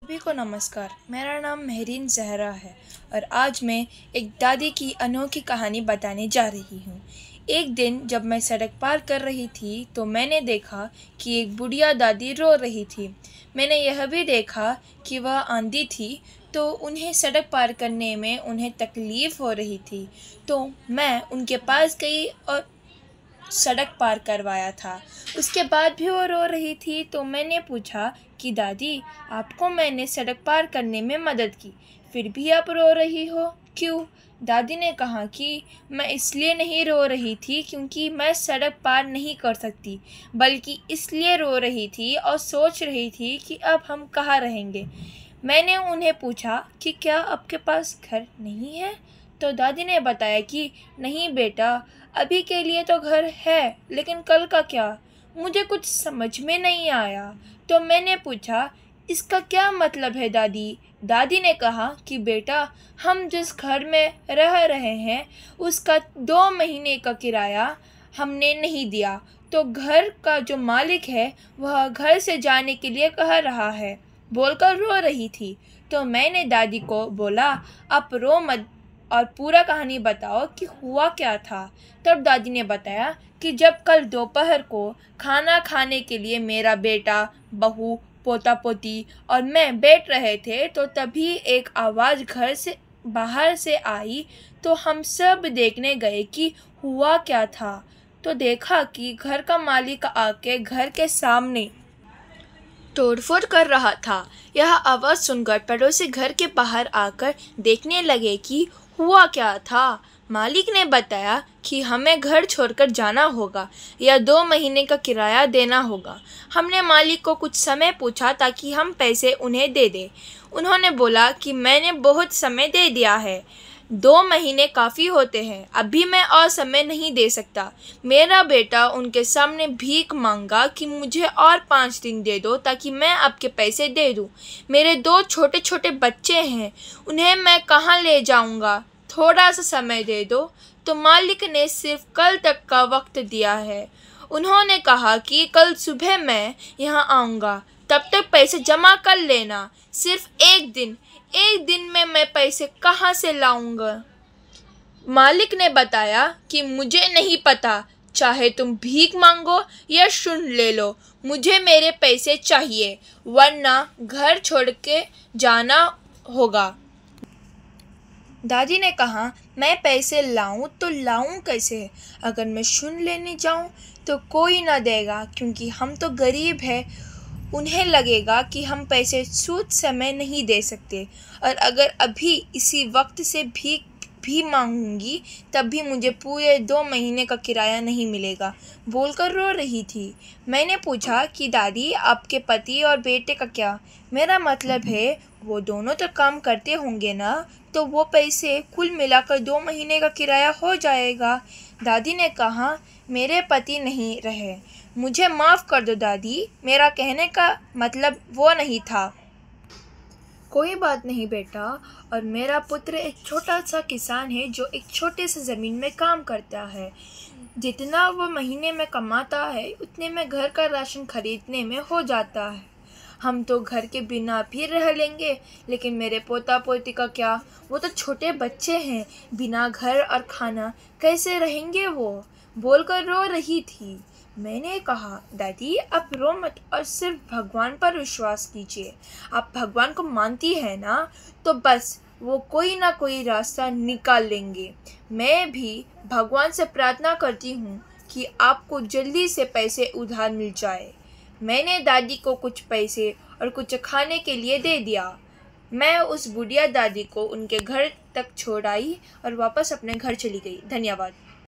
सभी को नमस्कार। मेरा नाम महरीन ज़हरा है और आज मैं एक दादी की अनोखी कहानी बताने जा रही हूँ। एक दिन जब मैं सड़क पार कर रही थी तो मैंने देखा कि एक बुढ़िया दादी रो रही थी। मैंने यह भी देखा कि वह आंधी थी तो उन्हें सड़क पार करने में उन्हें तकलीफ़ हो रही थी। तो मैं उनके पास गई और सड़क पार करवाया था। उसके बाद भी वो रो रही थी तो मैंने पूछा कि दादी, आपको मैंने सड़क पार करने में मदद की, फिर भी आप रो रही हो, क्यों? दादी ने कहा कि मैं इसलिए नहीं रो रही थी क्योंकि मैं सड़क पार नहीं कर सकती, बल्कि इसलिए रो रही थी और सोच रही थी कि अब हम कहाँ रहेंगे। मैंने उन्हें पूछा कि क्या आपके पास घर नहीं है? तो दादी ने बताया कि नहीं बेटा, अभी के लिए तो घर है, लेकिन कल का क्या? मुझे कुछ समझ में नहीं आया। तो मैंने पूछा, इसका क्या मतलब है दादी? दादी ने कहा कि बेटा, हम जिस घर में रह रहे हैं उसका 2 महीने का किराया हमने नहीं दिया, तो घर का जो मालिक है वह घर से जाने के लिए कह रहा है, बोलकर रो रही थी। तो मैंने दादी को बोला, आप रो मत और पूरा कहानी बताओ कि हुआ क्या था। तब दादी ने बताया कि जब कल दोपहर को खाना खाने के लिए मेरा बेटा, बहू, पोता पोती और मैं बैठ रहे थे तो तभी एक आवाज़ घर से बाहर से आई। तो हम सब देखने गए कि हुआ क्या था। तो देखा कि घर का मालिक आके घर के सामने तोड़फोड़ कर रहा था। यह आवाज़ सुनकर पड़ोसी घर के बाहर आकर देखने लगे कि हुआ क्या था। मालिक ने बताया कि हमें घर छोड़कर जाना होगा या 2 महीने का किराया देना होगा। हमने मालिक को कुछ समय पूछा ताकि हम पैसे उन्हें दे दें। उन्होंने बोला कि मैंने बहुत समय दे दिया है, 2 महीने काफ़ी होते हैं, अभी मैं और समय नहीं दे सकता। मेरा बेटा उनके सामने भीख मांगा कि मुझे और 5 दिन दे दो ताकि मैं आपके पैसे दे दूं। मेरे 2 छोटे छोटे बच्चे हैं, उन्हें मैं कहाँ ले जाऊंगा, थोड़ा सा समय दे दो। तो मालिक ने सिर्फ कल तक का वक्त दिया है। उन्होंने कहा कि कल सुबह मैं यहाँ आऊँगा, तब तक पैसे जमा कर लेना। सिर्फ एक दिन में मैं पैसे कहाँ से लाऊंगा? मालिक ने बताया कि मुझे नहीं पता, चाहे तुम भीख मांगो या सुन ले लो, मुझे मेरे पैसे चाहिए, वरना घर छोड़ के जाना होगा। दादी ने कहा, मैं पैसे लाऊं तो लाऊं कैसे? अगर मैं सुन लेने जाऊं तो कोई ना देगा, क्योंकि हम तो गरीब हैं। उन्हें लगेगा कि हम पैसे सूद समय नहीं दे सकते, और अगर अभी इसी वक्त से भीख भी मांगूंगी तब भी मुझे पूरे 2 महीने का किराया नहीं मिलेगा, बोलकर रो रही थी। मैंने पूछा कि दादी, आपके पति और बेटे का क्या? मेरा मतलब है वो दोनों तो काम करते होंगे ना, तो वो पैसे कुल मिलाकर 2 महीने का किराया हो जाएगा। दादी ने कहा, मेरे पति नहीं रहे, मुझे माफ़ कर दो दादी, मेरा कहने का मतलब वो नहीं था। कोई बात नहीं बेटा, और मेरा पुत्र एक छोटा सा किसान है जो एक छोटे से ज़मीन में काम करता है। जितना वो महीने में कमाता है उतने में घर का राशन खरीदने में हो जाता है। हम तो घर के बिना भी रह लेंगे, लेकिन मेरे पोता पोती का क्या? वो तो छोटे बच्चे हैं, बिना घर और खाना कैसे रहेंगे वो? बोलकर रो रही थी। मैंने कहा, दादी आप रो मत और सिर्फ भगवान पर विश्वास कीजिए। आप भगवान को मानती है ना, तो बस वो कोई ना कोई रास्ता निकाल लेंगे। मैं भी भगवान से प्रार्थना करती हूँ कि आपको जल्दी से पैसे उधार मिल जाए। मैंने दादी को कुछ पैसे और कुछ खाने के लिए दे दिया। मैं उस बुढ़िया दादी को उनके घर तक छोड़ आई और वापस अपने घर चली गई। धन्यवाद।